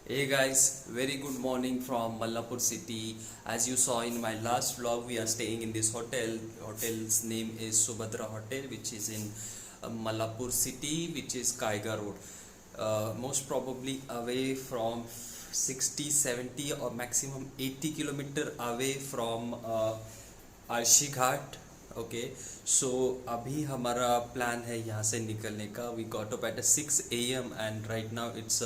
Hey guys, very good morning from Mallapur city. As you saw in my last vlog, we are staying in this hotel. Hotel's name is Subhadra Hotel, which is in Mallapur city, which is Kaiga Road. Most probably away from 60, 70 or maximum 80 kilometer away from Arshi Ghat. Okay, so अभी हमारा plan है यहाँ से निकलने का. We got up at 6 AM and right now it's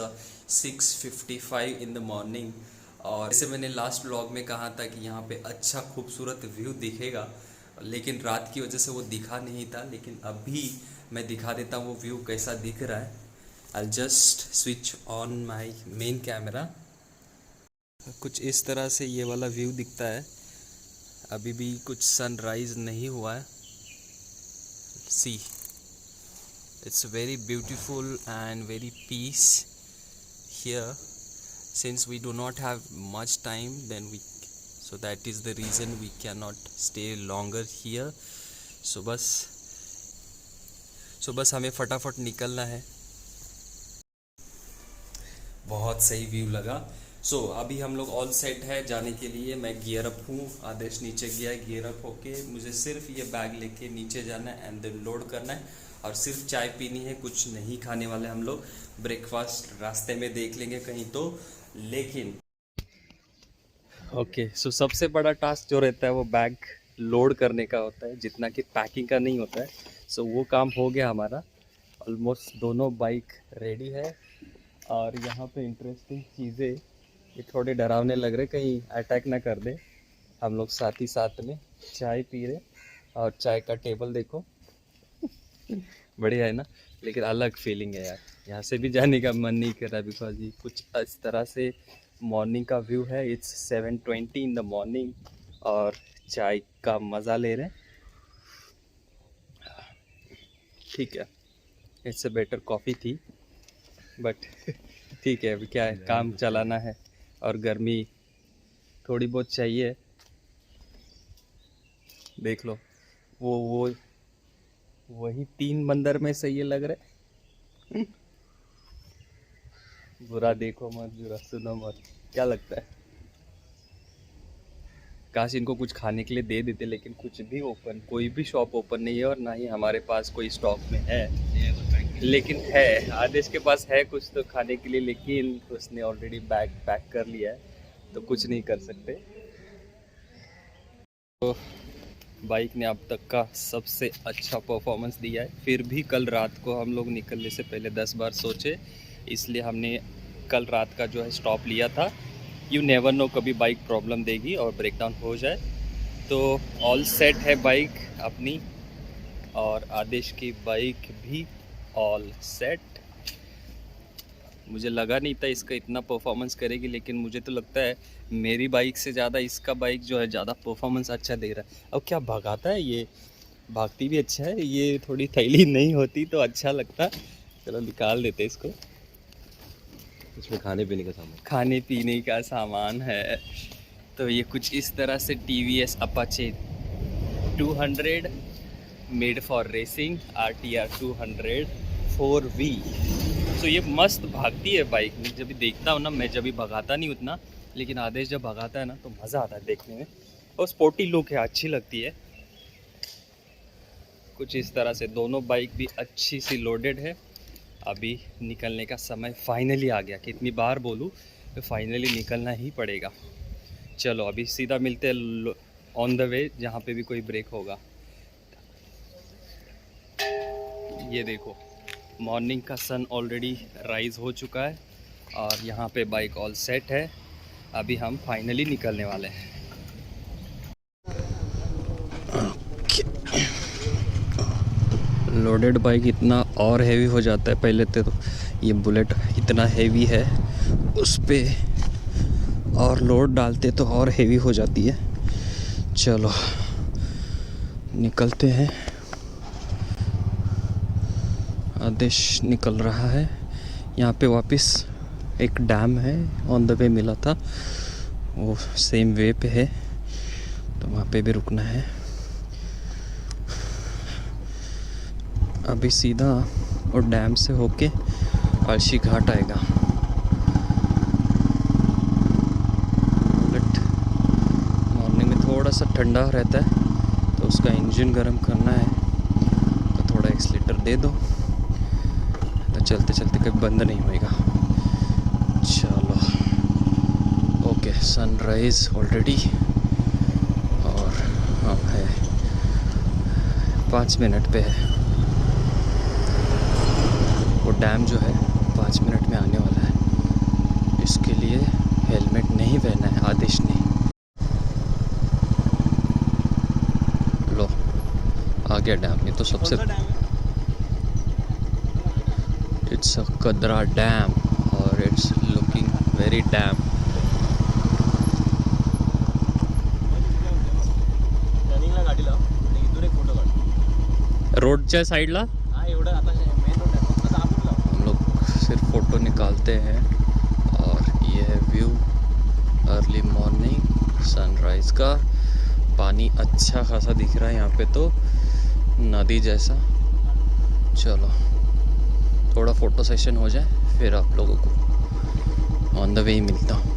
6:55 in the morning. और जैसे मैंने लास्ट ब्लॉग में कहा था कि यहाँ पे अच्छा खूबसूरत व्यू दिखेगा, लेकिन रात की वजह से वो दिखा नहीं था. लेकिन अभी मैं दिखा देता हूँ वो व्यू कैसा दिख रहा है. I just switch on my main camera. कुछ इस तरह से ये वाला व्यू दिखता है. अभी भी कुछ सनराइज नहीं हुआ है. See, it's very beautiful and very peace here. Since we do not have much time then we, so that is the reason we can not stay longer here. So बस हमें फटाफट निकलना है. बहुत सही व्यू लगा. सो अभी हम लोग ऑल सेट है जाने के लिए. मैं गियर अप हूँ, आदेश नीचे गया है. गियर अप होके मुझे सिर्फ ये बैग लेके नीचे जाना है एंड देन लोड करना है. और सिर्फ चाय पीनी है, कुछ नहीं खाने वाले हम लोग. ब्रेकफास्ट रास्ते में देख लेंगे कहीं तो. लेकिन ओके, सो सबसे बड़ा टास्क जो रहता है वो बैग लोड करने का होता है, जितना कि पैकिंग का नहीं होता है. सो वो काम हो गया हमारा. ऑलमोस्ट दोनों बाइक रेडी है. और यहाँ पे इंटरेस्टिंग चीज़ें, ये थोड़े डरावने लग रहे, कहीं अटैक ना कर दे. हम लोग साथ ही साथ में चाय पी रहे. और चाय का टेबल देखो. बढ़िया है ना. लेकिन अलग फीलिंग है यार. यहाँ से भी जाने का मन नहीं कर रहा बिकॉज ये कुछ इस तरह से मॉर्निंग का व्यू है. इट्स 7:20 इन द मॉर्निंग और चाय का मज़ा ले रहे हैं. ठीक है, इट्स अ बेटर कॉफ़ी थी बट ठीक है. अभी क्या है, काम चलाना है और गर्मी थोड़ी बहुत चाहिए. देख लो, वो वही 3 बंदर में से ये लग रहे. बुरा देखो मत, बुरा सुनो मत. क्या लगता है, काश इनको कुछ खाने के लिए दे देते, लेकिन कुछ भी ओपन, कोई भी शॉप ओपन नहीं है और ना ही हमारे पास कोई स्टॉक में है. लेकिन है, आदेश के पास है कुछ तो खाने के लिए, लेकिन उसने ऑलरेडी बैग पैक कर लिया है तो कुछ नहीं कर सकते. तो बाइक ने अब तक का सबसे अच्छा परफॉर्मेंस दिया है. फिर भी कल रात को हम लोग निकलने से पहले 10 बार सोचे, इसलिए हमने कल रात का जो है स्टॉप लिया था. यू नेवर नो, कभी बाइक प्रॉब्लम देगी और ब्रेकडाउन हो जाए. तो ऑल सेट है बाइक अपनी, और आदेश की बाइक भी ऑल सेट. मुझे लगा नहीं था इसका इतना परफॉर्मेंस करेगी, लेकिन मुझे तो लगता है मेरी बाइक से ज़्यादा इसका बाइक जो है ज़्यादा परफॉर्मेंस अच्छा दे रहा है. अब क्या भगाता है ये, भागती भी अच्छा है. ये थोड़ी थैली नहीं होती तो अच्छा लगता. चलो निकाल देते इसको. इसमें खाने पीने का सामान है. तो ये कुछ इस तरह से TVS Apache 200 made for racing, RTR 200 4V. तो ये मस्त भागती है बाइक. मैं जब भी देखता हूँ ना, मैं जब भी भगाता नहीं उतना, लेकिन आदेश जब भगाता है ना तो मज़ा आता है देखने में. और स्पोर्टी लुक है, अच्छी लगती है. कुछ इस तरह से दोनों बाइक भी अच्छी सी लोडेड है. अभी निकलने का समय फाइनली आ गया. कितनी बार बोलूँ, तो फाइनली निकलना ही पड़ेगा. चलो अभी सीधा मिलते हैं ऑन द वे, जहाँ पे भी कोई ब्रेक होगा. ये देखो, मॉर्निंग का सन ऑलरेडी राइज हो चुका है और यहाँ पे बाइक ऑल सेट है. अभी हम फाइनली निकलने वाले हैं. लोडेड बाइक इतना और हैवी हो जाता है. पहले तो ये बुलेट इतना हैवी है, उस पे और लोड डालते तो और हैवी हो जाती है. चलो निकलते हैं. आदेश निकल रहा है. यहाँ पे वापस एक डैम है, ऑन द वे मिला था, वो सेम वे पे है तो वहाँ पे भी रुकना है. अभी सीधा और डैम से होके आरशी घाट आएगा. थोड़ा सा ठंडा रहता है तो उसका इंजन गर्म करना है तो थोड़ा एक्सीलेटर दे दो तो चलते चलते कभी बंद नहीं होएगा। चलो ओके, सनराइज़ ऑलरेडी और हम है 5 मिनट पे है। वो डैम जो है 5 मिनट में आने वाला है, इसके लिए हेलमेट नहीं पहना है आदेश ने। लो आ गया डैम। ये तो सबसे इट्स अ कदरा डैम और इट्स लुकिंग वेरी डैम। रोडच्या साईडला हम लोग सिर्फ फ़ोटो निकालते हैं। और ये है व्यू अर्ली मॉर्निंग सनराइज़ का। पानी अच्छा खासा दिख रहा है यहाँ पे तो नदी जैसा। चलो थोड़ा फ़ोटो सेशन हो जाए फिर आप लोगों को ऑन द वे ही मिलता हूँ।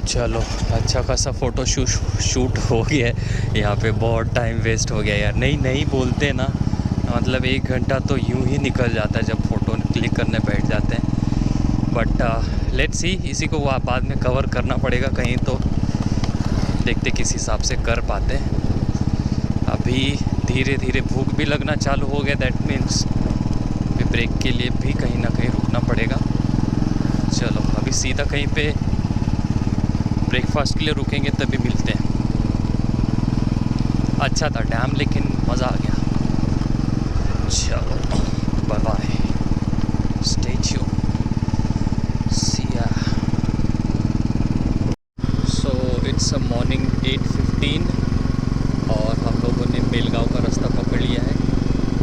चलो अच्छा खासा फ़ोटो शूट हो गया है। यहाँ पे बहुत टाइम वेस्ट हो गया यार। नहीं बोलते ना, मतलब 1 घंटा तो यूं ही निकल जाता है जब फ़ोटो क्लिक करने बैठ जाते हैं। बट लेट्स सी, इसी को बाद में कवर करना पड़ेगा कहीं, तो देखते किस हिसाब से कर पाते हैं। अभी धीरे धीरे भूख भी लगना चालू हो गया, दैट मीन्स अभी ब्रेक के लिए भी कहीं ना कहीं रुकना पड़ेगा। चलो अभी सीधा कहीं पे ब्रेकफास्ट के लिए रुकेंगे तभी मिलते हैं। अच्छा था डैम, लेकिन मज़ा आ गया। चलो बाय बाय, स्टे ट्यून्ड, सी या। सो इट्स अ मॉर्निंग 8:15 और हम लोगों ने बेलगांव का रास्ता पकड़ लिया है।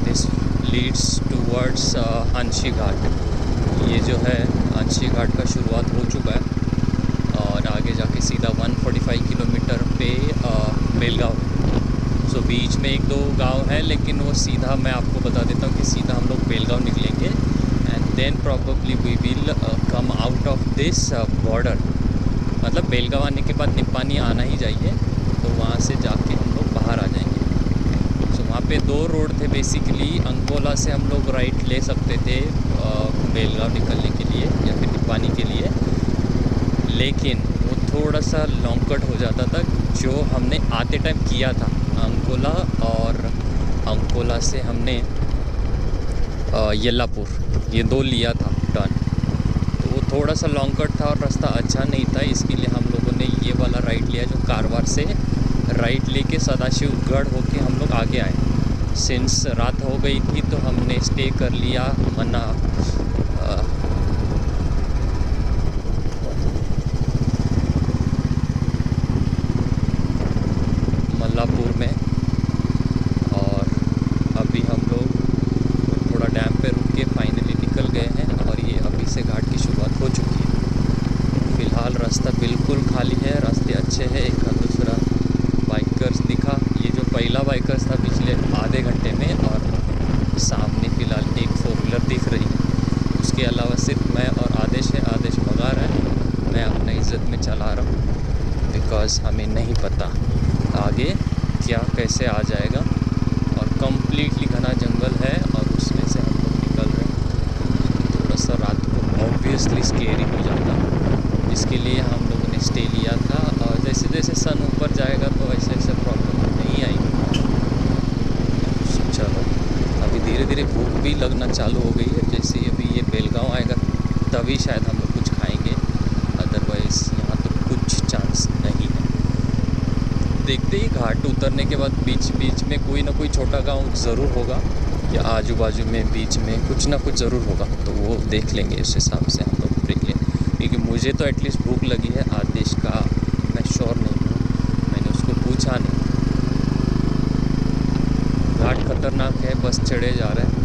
दिस लीड्स टूवर्ड्स अंशी घाट। ये जो है अंशी घाट का शुरुआत हो चुका है और आगे जाके सीधा 145 किलोमीटर पे बेलगांव। सो बीच में 1-2 गांव है, लेकिन वो सीधा मैं आपको बता देता हूँ कि सीधा हम लोग बेलगांव निकलेंगे and then probably we will come out of this border. मतलब बेलगांव आने के बाद निप्पानी आना ही चाहिए, तो वहाँ से जाके हम लोग बाहर आ जाएंगे। सो वहाँ पे 2 रोड थे बेसिकली। अंकोला से हम लोग राइट ले सकते थे बेलगांव निकलने के लिए या फिर निप्पानी के लिए, लेकिन वो थोड़ा सा लॉन्ग कट हो जाता था जो हमने आते टाइम किया था अंकोला, और अंकोला से हमने येल्लापुर, ये 2 लिया था टर्न। तो वो थोड़ा सा लॉन्ग कट था और रास्ता अच्छा नहीं था, इसके लिए हम लोगों ने ये वाला राइट लिया जो कारवार से राइट लेके सदाशिवगढ़ होके हम लोग आगे आए। सिंस रात हो गई थी तो हमने स्टे कर लिया मल्लापुर में। और अभी हम लोग थोड़ा डैम पे रुक के फाइनली निकल गए हैं और ये अभी से घाट की शुरुआत हो चुकी है। फ़िलहाल रास्ता बिल्कुल खाली है, रास्ते अच्छे हैं, एक दूसरा बिकॉज़ हमें नहीं पता आगे क्या कैसे आ जाएगा, और कम्प्लीटली घना जंगल है और उसमें से हम लोग निकल रहे हैं। थोड़ा सा रात को ऑब्वियसली स्केरी हो जाता, इसके लिए हम लोगों ने स्टे लिया था। और जैसे जैसे सन ऊपर जाएगा तो वैसे वैसे प्रॉब्लम नहीं आएगी। चलो, अभी धीरे धीरे भूख भी लगना चालू हो गई है। जैसे ही अभी ये बेलगांव आएगा तभी शायद हम लोग कुछ खाएंगे, अदरवाइज़ यहाँ तो कुछ चांस नहीं है। देखते ही घाट उतरने के बाद बीच बीच में कोई ना कोई छोटा गांव ज़रूर होगा, या आजू बाजू में बीच में कुछ ना कुछ ज़रूर होगा, तो वो देख लेंगे, उस हिसाब से हम लोग ब्रेक लेंगे। क्योंकि मुझे तो एटलीस्ट भूख लगी है, आदेश का मैं श्योर नहीं हूँ, मैंने उसको पूछा नहीं। घाट खतरनाक है, बस चढ़े जा रहे हैं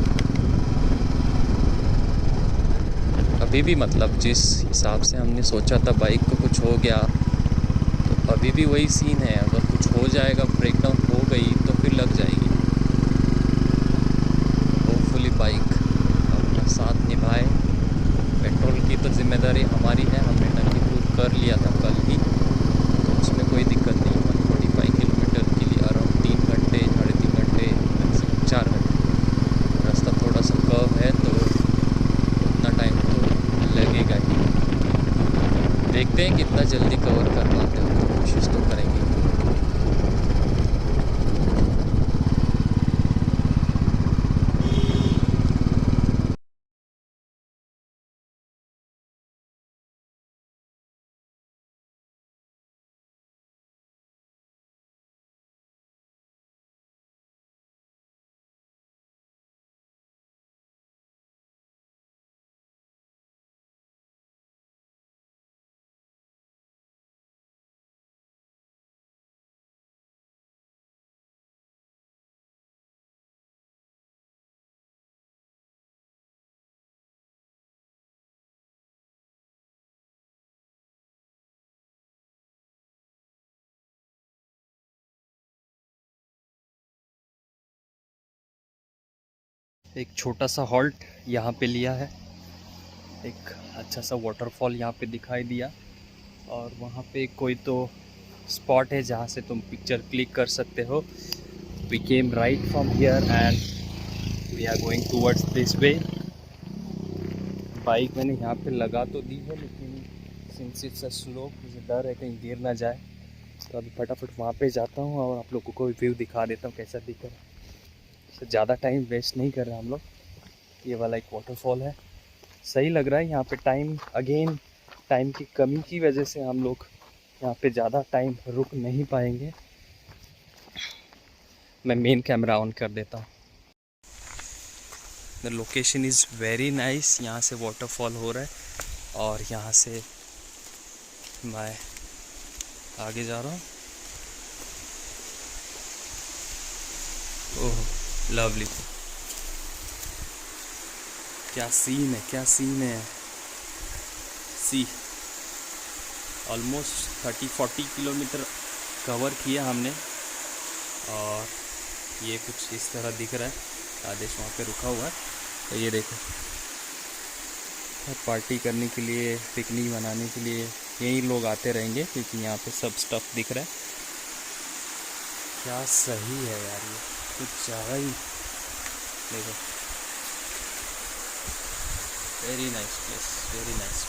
अभी भी। मतलब जिस हिसाब से हमने सोचा था बाइक को कुछ हो गया, तो अभी भी वही सीन है। अगर कुछ हो जाएगा, ब्रेकडाउन हो गई तो फिर लग जाएगी। होपफुली बाइक अपना साथ निभाए। पेट्रोल की तो जिम्मेदारी हमारी है, हमने टंकी फुल कर लिया था कल ही, तो उसमें कोई दिक्कत नहीं। 145 किलोमीटर के लिए अराउंड 3 घंटे, 3.5 घंटे, मैक्सिमम 4 घंटे। रास्ता थोड़ा सा कर्व है तो उतना टाइम तो लगेगा ही। देखते हैं कितना जल्दी कवर कर पाते हो, तो कोशिश तो करेंगे। एक छोटा सा हॉल्ट यहाँ पे लिया है, एक अच्छा सा वाटरफॉल यहाँ पे दिखाई दिया, और वहाँ पे कोई तो स्पॉट है जहाँ से तुम पिक्चर क्लिक कर सकते हो। We came right from here and we are going towards this way. Bike मैंने यहाँ पे लगा तो दी है, लेकिन सिंस इट्स अ स्लोप, मुझे डर है कहीं गिर ना जाए, तो अभी फटाफट वहाँ पे जाता हूँ और आप लोगों को व्यू दिखा देता हूँ कैसा दिख रहा है। तो ज़्यादा टाइम वेस्ट नहीं कर रहे हम लोग। ये वाला एक वाटरफॉल है, सही लग रहा है यहाँ पे। टाइम की कमी की वजह से हम लोग यहाँ पे ज़्यादा टाइम रुक नहीं पाएंगे। मैं मेन कैमरा ऑन कर देता हूँ। The location is very nice. यहाँ से वाटरफॉल हो रहा है और यहाँ से मैं आगे जा रहा हूँ। ओह लवली, क्या सीन है, क्या सीन है। सी ऑलमोस्ट 30-40 किलोमीटर कवर किया हमने, और ये कुछ इस तरह दिख रहा है। आदेश वहाँ पे रुका हुआ है, तो ये देखो, पार्टी करने के लिए, पिकनिक मनाने के लिए यही लोग आते रहेंगे, क्योंकि यहाँ पे सब स्टफ दिख रहा है। क्या सही है यार, ये कुछ ज़्यादा ही। देखो, very nice place, very nice.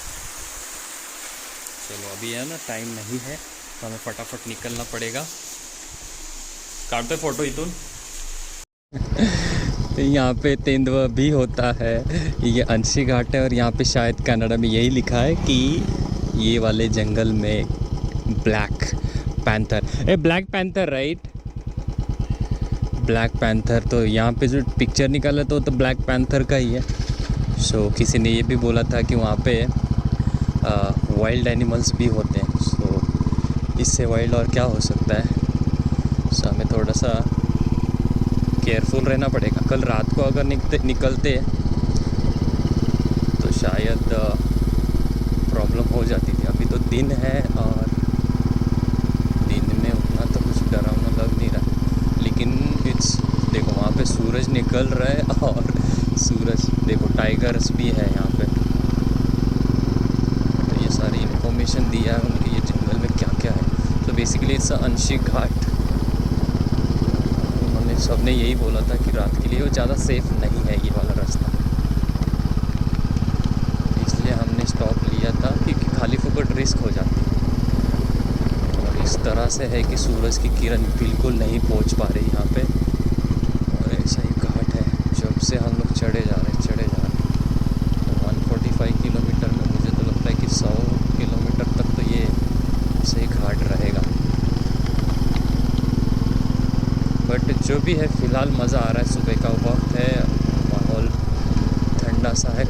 चलो अभी है ना, टाइम नहीं है, तो हमें फटाफट निकलना पड़ेगा। काटते फोटो इतुन। यहाँ पे तेंदुआ भी होता है। ये अंशी घाट है, और यहाँ पे शायद कनाडा में यही लिखा है कि ये वाले जंगल में black panther, black panther right, black panther. तो यहाँ पे जो पिक्चर निकाला तो ब्लैक पैंथर का ही है। सो किसी ने ये भी बोला था कि वहाँ पे वाइल्ड एनिमल्स भी होते हैं। सो इससे वाइल्ड और क्या हो सकता है। सो हमें थोड़ा सा केयरफुल रहना पड़ेगा। कल रात को अगर निकलते तो शायद प्रॉब्लम हो जाती थी। अभी तो दिन है और दिन में उतना तो कुछ डरावना लग नहीं रहा, लेकिन देखो वहाँ पे सूरज निकल रहा है, और सूरज देखो, टाइगर्स भी है यहाँ पे। तो ये सारी इन्फॉर्मेशन दिया है उनके, ये जंगल में बेसिकली इट्स अंशिक घाट। उन्होंने सबने यही बोला था कि रात के लिए वो ज़्यादा सेफ नहीं है ये वाला रास्ता, इसलिए हमने स्टॉप लिया था क्योंकि खाली फुकट रिस्क हो जाती है। और इस तरह से है कि सूरज की किरण बिल्कुल नहीं पहुंच पा रही यहाँ पे, और ऐसा ही घाट है। जब से हम लोग चढ़े जा रहे तो 145 किलोमीटर में मुझे तो लगता है कि 100 किलोमीटर तक तो ये सही घाट रहेगा। बट जो भी है फ़िलहाल मज़ा आ रहा है। सुबह का वक्त है, माहौल ठंडा सा है,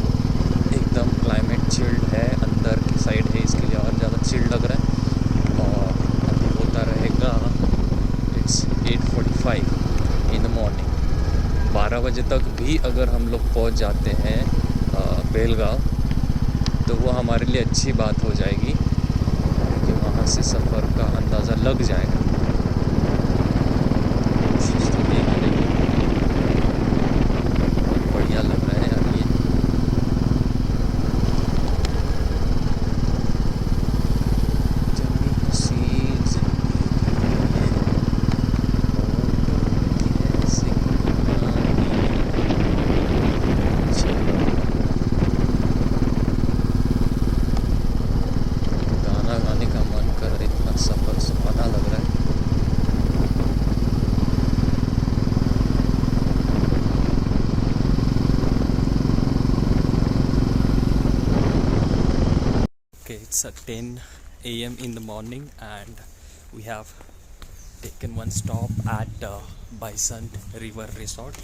एकदम क्लाइमेट चिल्ड है। अंदर की साइड है इसके लिए और ज़्यादा चिल्ड लग रहा है। और अभी होता रहेगा इट्स 8:45 इन द मॉर्निंग। 12 बजे तक भी अगर हम लोग पहुंच जाते हैं बेलगांव तो वो हमारे लिए अच्छी बात हो जाएगी कि वहाँ से सफ़र का अंदाज़ा लग जाएगा। कोशिश तो यही करेंगे। बहुत बढ़िया लग रहा है यार ये। गाना गाने का मन कर रहा है, इतना सफ़र सुहाना लग रहा है। Okay, it's 10 a.m. in the morning and we have taken one stop at Bison River Resort,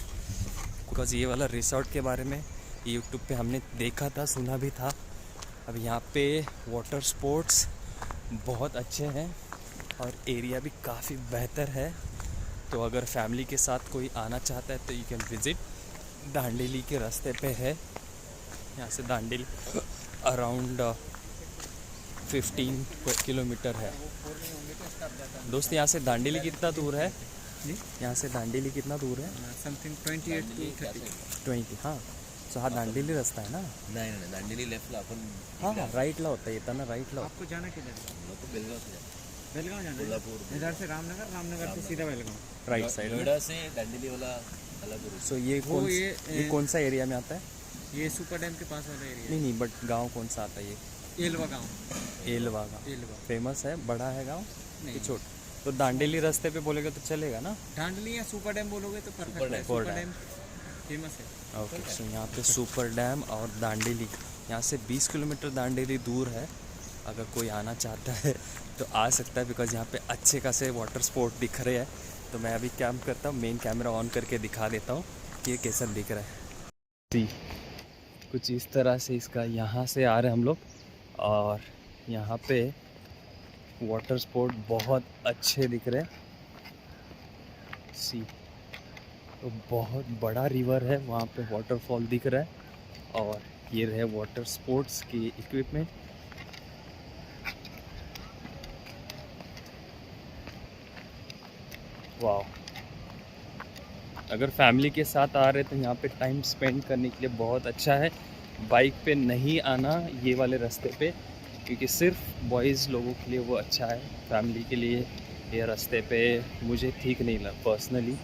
because ये वाला रिसोर्ट के बारे में यूट्यूब पे हमने देखा था, सुना भी था। अब यहाँ पे वाटर स्पोर्ट्स बहुत अच्छे हैं और एरिया भी काफ़ी बेहतर है। तो अगर फैमिली के साथ कोई आना चाहता है तो यू कैन विज़िट। दांडेली के रास्ते पे है, यहाँ से दांडेली अराउंड 15 किलोमीटर है। दोस्त यहाँ से दांडेली कितना दूर है जी? यहाँ से दांडेली कितना दूर है? Something 28 to 30. 20। हाँ, सो हा दांडेली रस्ता है ना? नाही दांडेली लेफ्टला आपण हाँ राईटला होता, येताना राईटला होता। आपको जाना किधर है? हम लोग को बेलगांव से जाना बेलगांव जाना है? कोल्हापुर इधर से रामनगर, रामनगर से सीधा बेलगांव। राइट साइड में। नोएडा से दांडेली वाला अलग रूट। सो ये वो कौन ये कौन सा एरिया में आता है? ये सुपर डैम के पास वाला एरिया नहीं नहीं, बट गांव कौन सा आता है ये? है। एलवा गाँव। एलवा गाँव एलवा फेमस है, बड़ा है गांव नहीं, कि छोटा? तो दांडेली रास्ते पे बोलेगा तो चलेगा ना? दांडली या सुपर डैम बोलोगे तो परफेक्ट है। डैम। सुपर डैम फेमस है। ओके, सो यहाँ पे सुपर डैम और दांडेली, यहाँ से 20 किलोमीटर दांडेली दूर है। अगर कोई आना चाहता है तो आ सकता है, बिकॉज़ यहाँ पे अच्छे खासे वाटर स्पोर्ट दिख रहे हैं। तो मैं अभी क्या करता हूँ, मेन कैमरा ऑन करके दिखा देता हूँ कि ये कैसा दिख रहा है। जी, कुछ इस तरह से इसका यहाँ से आ रहे हैं हम लोग, और यहाँ पे वाटर स्पोर्ट बहुत अच्छे दिख रहे हैं। सी, तो बहुत बड़ा रिवर है, वहाँ पे वाटरफॉल दिख रहा है, और ये रहे वाटर स्पोर्ट्स की इक्विपमेंट। वाह, अगर फैमिली के साथ आ रहे तो यहाँ पे टाइम स्पेंड करने के लिए बहुत अच्छा है। बाइक पे नहीं आना ये वाले रास्ते पे, क्योंकि सिर्फ बॉयज़ लोगों के लिए वो अच्छा है। फैमिली के लिए ये रास्ते पे मुझे ठीक नहीं लगा, पर्सनली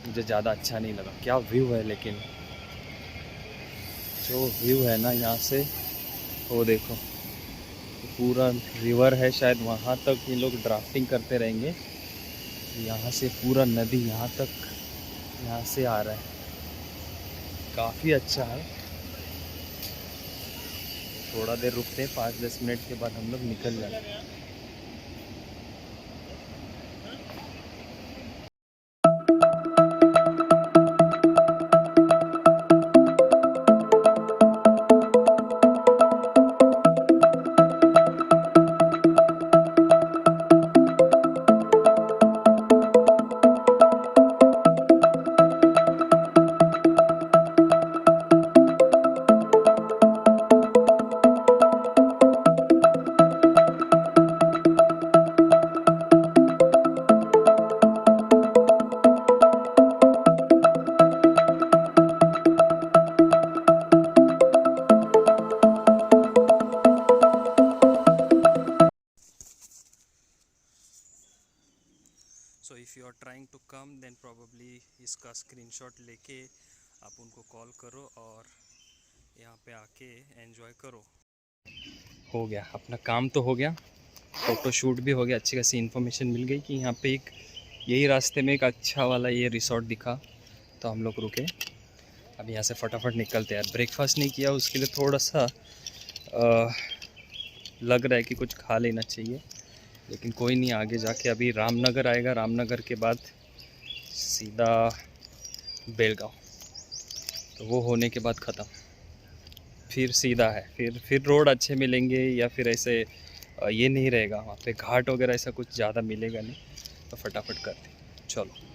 मुझे ज़्यादा अच्छा नहीं लगा। क्या व्यू है, लेकिन जो व्यू है ना यहाँ से, वो देखो, पूरा रिवर है, शायद वहाँ तक ये लोग ड्राफ्टिंग करते रहेंगे। यहाँ से पूरा नदी यहाँ तक, यहाँ से आ रहा है, काफ़ी अच्छा है। थोड़ा देर रुकते हैं, 5-10 मिनट के बाद हम लोग निकल जाएंगे। So if you are trying to come then probably इसका स्क्रीनशॉट लेके आप उनको कॉल करो और यहाँ पे आके एंजॉय करो। हो गया, अपना काम तो हो गया, फ़ोटो शूट भी हो गया, अच्छी खासी इन्फॉर्मेशन मिल गई कि यहाँ पे एक यही रास्ते में एक अच्छा वाला ये रिसोर्ट दिखा, तो हम लोग रुके। अब यहाँ से फटाफट निकलते हैं यार। ब्रेकफास्ट नहीं किया, उसके लिए थोड़ा सा लग रहा है कि कुछ खा लेना चाहिए, लेकिन कोई नहीं, आगे जाके अभी रामनगर आएगा, रामनगर के बाद सीधा बेलगांव, तो वो होने के बाद ख़त्म, फिर सीधा है, फिर रोड अच्छे मिलेंगे या फिर ऐसे ये नहीं रहेगा वहाँ पे घाट वगैरह ऐसा कुछ ज़्यादा मिलेगा नहीं, तो फटाफट करते चलो।